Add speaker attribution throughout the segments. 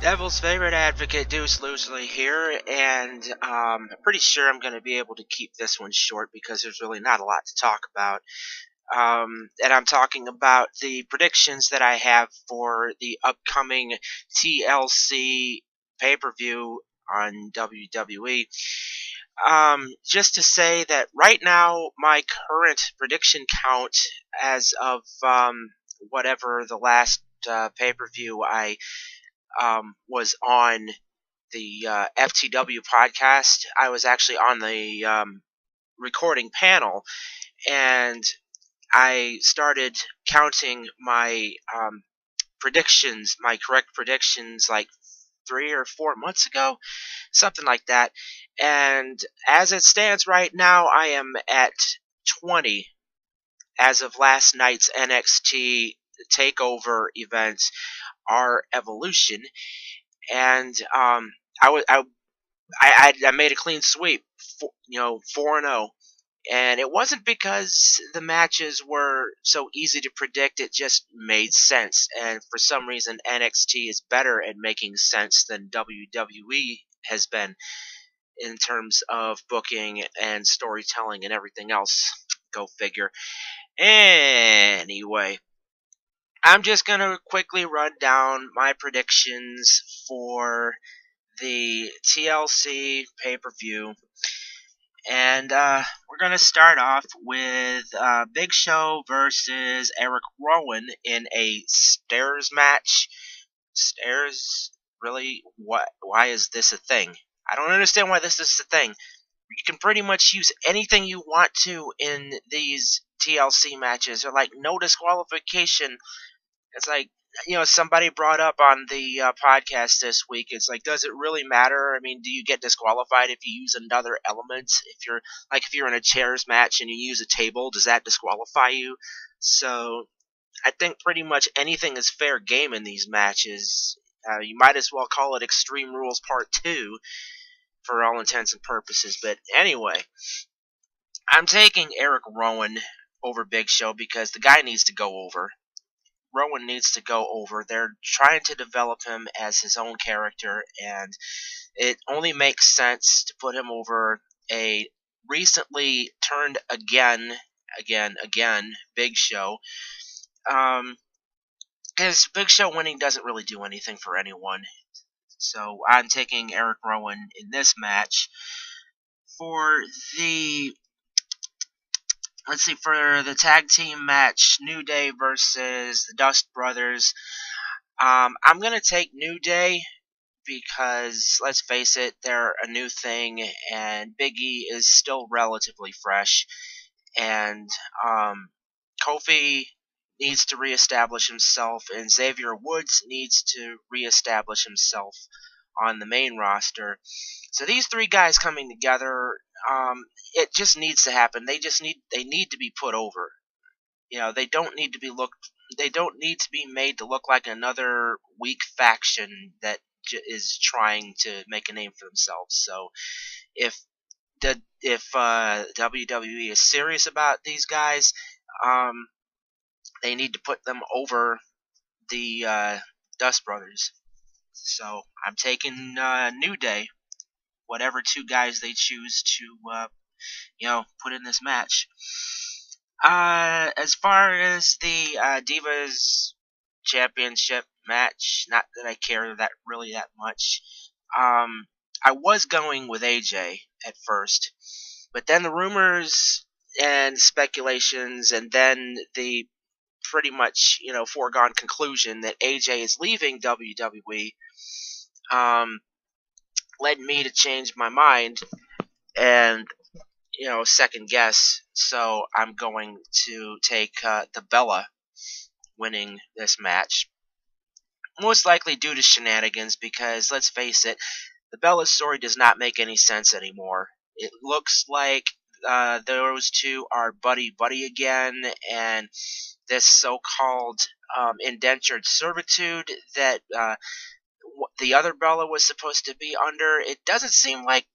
Speaker 1: Devil's favorite advocate, Deuce loosely here, and I'm pretty sure I'm going to be able to keep this one short because there's really not a lot to talk about. And I'm talking about the predictions that I have for the upcoming TLC pay-per-view on WWE. Just to say that right now, my current prediction count as of whatever the last pay-per-view I was on the FTW podcast. I was actually on the recording panel, and I started counting my predictions, my correct predictions, like 3 or 4 months ago, something like that. And as it stands right now, I am at 20 as of last night's NXT Takeover event, our Evolution, and I made a clean sweep, 4-0, and it wasn't because the matches were so easy to predict. It just made sense, and for some reason NXT is better at making sense than WWE has been in terms of booking and storytelling and everything else. Go figure. Anyway, I'm just going to quickly run down my predictions for the TLC pay-per-view. And we're going to start off with Big Show versus Erick Rowan in a stairs match. Stairs? Really? What? Why is this a thing? I don't understand why this is a thing. You can pretty much use anything you want to in these TLC matches. They're like no disqualification. It's like, somebody brought up on the podcast this week. It's like, does it really matter? I mean, do you get disqualified if you use another element? If you're in a chairs match and you use a table, does that disqualify you? So I think pretty much anything is fair game in these matches. You might as well call it Extreme Rules Part 2 for all intents and purposes. But anyway, I'm taking Erick Rowan over Big Show because the guy needs to go over. Rowan needs to go over. They're trying to develop him as his own character, and it only makes sense to put him over a recently turned again, Big Show. Because Big Show winning doesn't really do anything for anyone. So I'm taking Erick Rowan in this match. For the tag team match, New Day versus the Dust Brothers, I'm going to take New Day because, let's face it, they're a new thing, and Big E is still relatively fresh, and Kofi needs to reestablish himself, and Xavier Woods needs to reestablish himself on the main roster. So these three guys coming together, it just needs to happen. They need to be put over. They don't need to be made to look like another weak faction that is trying to make a name for themselves. So if WWE is serious about these guys, they need to put them over the Dust Brothers. So I'm taking New Day, whatever two guys they choose to put in this match. As far as the Divas Championship match, not that I care that much. I was going with AJ at first, but then the rumors and speculations, and then the pretty much foregone conclusion that AJ is leaving WWE, led me to change my mind and second guess. So I'm going to take the Bella winning this match, most likely due to shenanigans, because let's face it, the Bella story does not make any sense anymore. It looks like those two are buddy again, and this so-called indentured servitude that the other Bella was supposed to be under, it doesn't seem like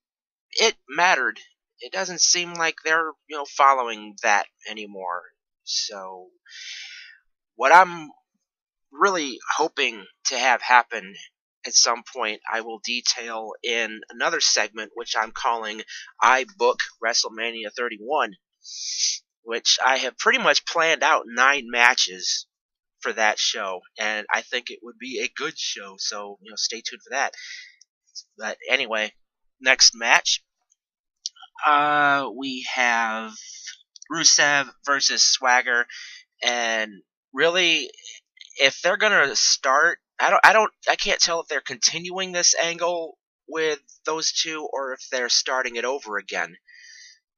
Speaker 1: it mattered. It doesn't seem like they're following that anymore. So what I'm really hoping to have happen at some point I will detail in another segment, which I'm calling I Book WrestleMania 31, which I have pretty much planned out 9 matches for that show, and I think it would be a good show, so stay tuned for that. But anyway, next match, we have Rusev versus Swagger, and really, if they're gonna start, I can't tell if they're continuing this angle with those two or if they're starting it over again.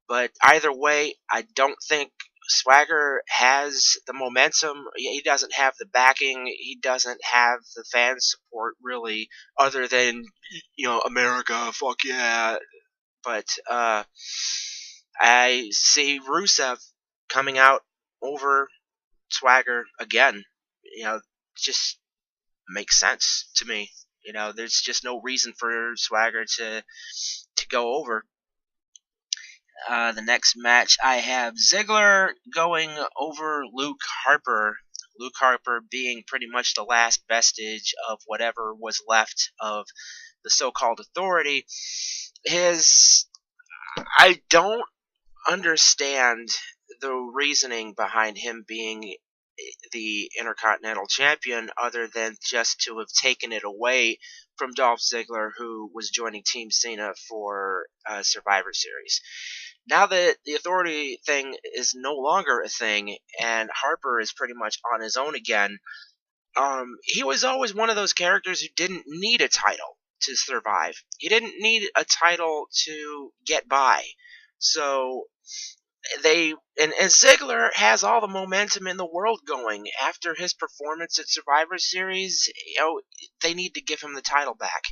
Speaker 1: But either way, I don't think Swagger has the momentum. He doesn't have the backing. He doesn't have the fan support, really, other than, America, fuck yeah. But I see Rusev coming out over Swagger again. Just makes sense to me. There's just no reason for Swagger to go over. The next match, I have Ziggler going over Luke Harper. Luke Harper being pretty much the last vestige of whatever was left of the so-called Authority. I don't understand the reasoning behind him being the Intercontinental Champion, other than just to have taken it away from Dolph Ziggler, who was joining Team Cena for Survivor Series. Now that the Authority thing is no longer a thing, and Harper is pretty much on his own again, he was always one of those characters who didn't need a title to survive. He didn't need a title to get by. So and Ziggler has all the momentum in the world going after his performance at Survivor Series. They need to give him the title back.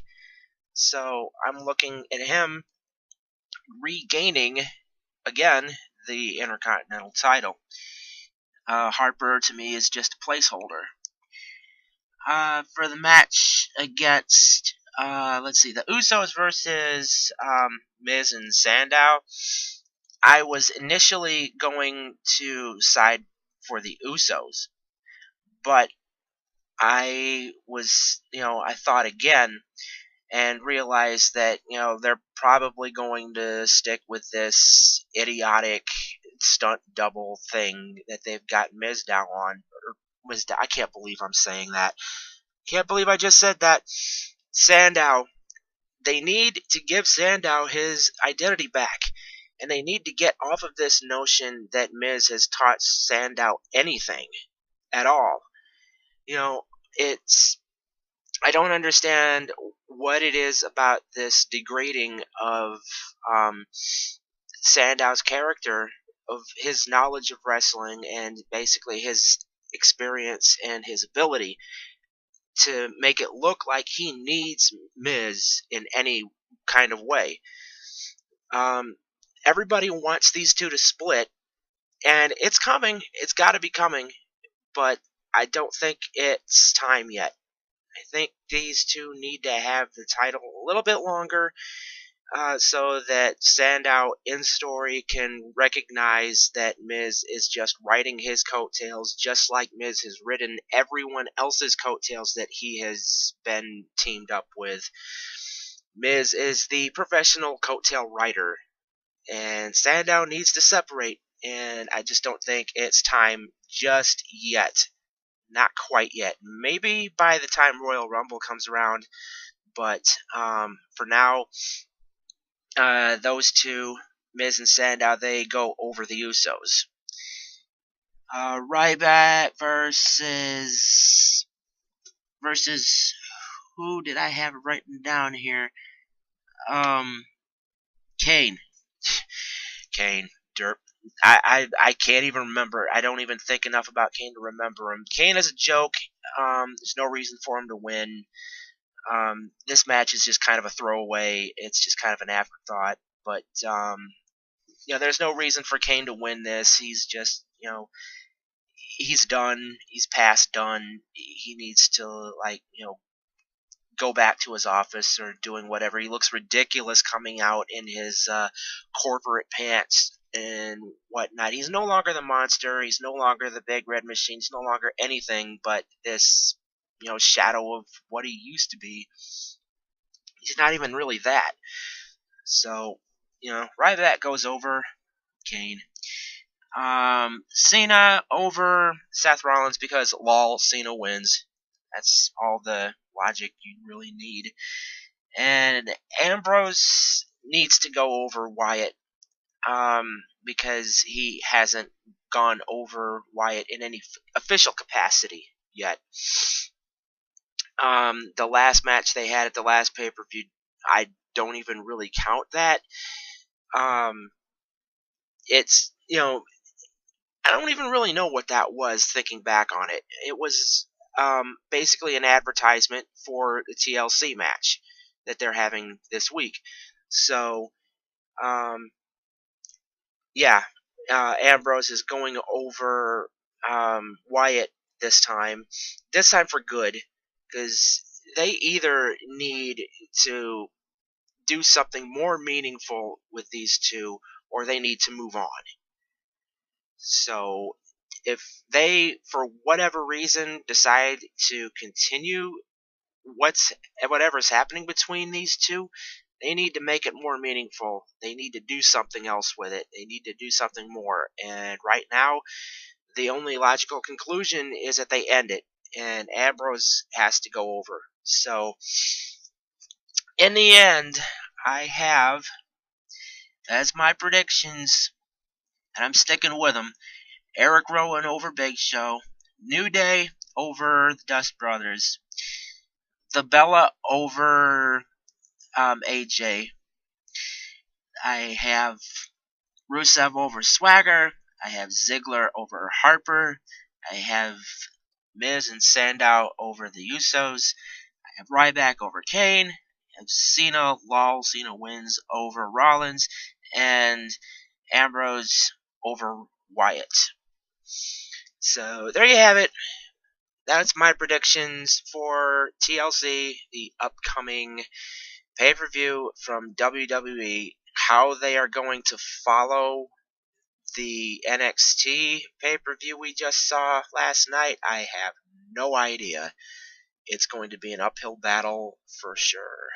Speaker 1: So I'm looking at him regaining again the Intercontinental title. Harper to me is just a placeholder. For the match against let's see, the Usos versus Miz and Sandow, I was initially going to side for the Usos, but I thought again and realized that, they're probably going to stick with this idiotic stunt double thing that they've got Miz down on. I can't believe I'm saying that. Can't believe I just said that. Sandow. They need to give Sandow his identity back. And they need to get off of this notion that Miz has taught Sandow anything at all. I don't understand what it is about this degrading of Sandow's character, of his knowledge of wrestling, and basically his experience and his ability to make it look like he needs Miz in any kind of way. Everybody wants these two to split, and it's coming. It's got to be coming, but I don't think it's time yet. I think these two need to have the title a little bit longer, so that Sandow in story can recognize that Miz is just riding his coattails, just like Miz has ridden everyone else's coattails that he has been teamed up with. Miz is the professional coattail rider, and Sandow needs to separate, and I just don't think it's time just yet. Not quite yet. Maybe by the time Royal Rumble comes around, but for now, those two, Miz and Sandow, they go over the Usos. Ryback versus who did I have written down here? Kane. Kane. Derp. I can't even remember. I don't even think enough about Kane to remember him. Kane is a joke. There's no reason for him to win. This match is just kind of a throwaway. It's just kind of an afterthought. But there's no reason for Kane to win this. He's just, he's done. He's past done. He needs to go back to his office or doing whatever. He looks ridiculous coming out in his corporate pants and whatnot. He's no longer the monster. He's no longer the big red machine. He's no longer anything but this, shadow of what he used to be. He's not even really that. So, Ryback goes over Kane. Cena over Seth Rollins because lol, Cena wins. That's all the logic you really need. And Ambrose needs to go over Wyatt because he hasn't gone over Wyatt in any official capacity yet. The last match they had at the last pay-per-view, I don't even really count that. It's, I don't even really know what that was thinking back on it. It was basically an advertisement for the TLC match that they're having this week. So, Ambrose is going over Wyatt this time for good, because they either need to do something more meaningful with these two, or they need to move on. So if they, for whatever reason, decide to continue whatever's happening between these two, they need to make it more meaningful. They need to do something else with it. They need to do something more. And right now, the only logical conclusion is that they end it, and Ambrose has to go over. So, in the end, I have, as my predictions, and I'm sticking with them, Erick Rowan over Big Show, New Day over the Dust Brothers, the Bella over AJ. I have Rusev over Swagger. I have Ziggler over Harper. I have Miz and Sandow over the Usos. I have Ryback over Kane. I have Cena wins over Rollins. And Ambrose over Wyatt. So there you have it. That's my predictions for TLC, the upcoming pay-per-view from WWE. How they are going to follow the NXT pay-per-view we just saw last night, I have no idea. It's going to be an uphill battle for sure.